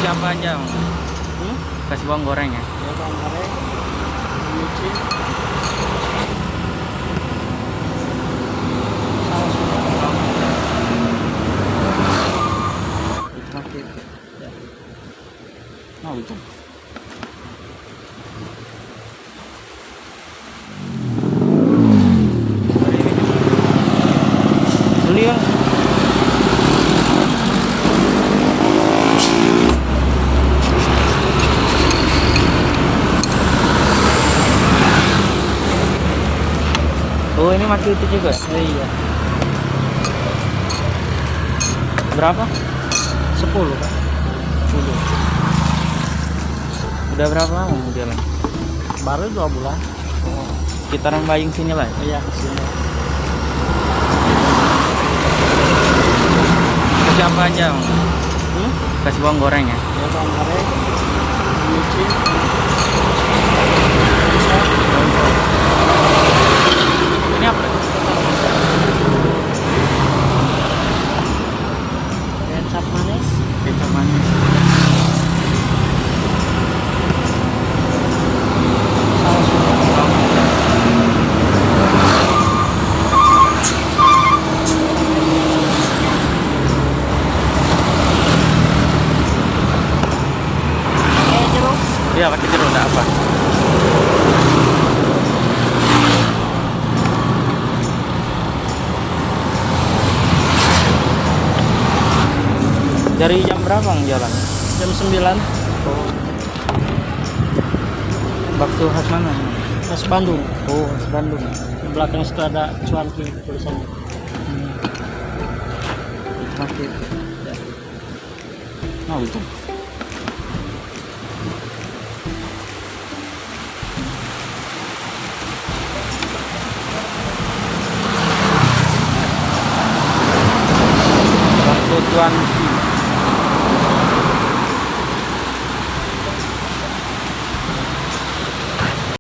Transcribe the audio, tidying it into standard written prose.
Kasih apa aja? Kasih bawang goreng ya? Ya, bawang goreng, nyuci, saus juga. Itu pakai. Ya. Mau itu. Beli bang. Oh ini maki itu juga? Iya, Berapa? 10 kan? 10. Udah berapa lama mau jalan? Baru 2 bulan. Sekitaran Bayung sini lah. Iya, kesini. Kasih apa aja? Bang? Kasih bawang goreng ya? Ya, bawang goreng, nyuci, Ini apa? kecap manis, Kecap manis. saus juga. Jeruk. Iya pakai jeruk enggak apa? Dari jam berapa bang jalan? Jam 9. Bakso khas mana? Khas Bandung. Oh khas Bandung. Di belakang situ ada cuanki tulisannya. Itu pakai. Ya. Mau itu. Bakso cuanki.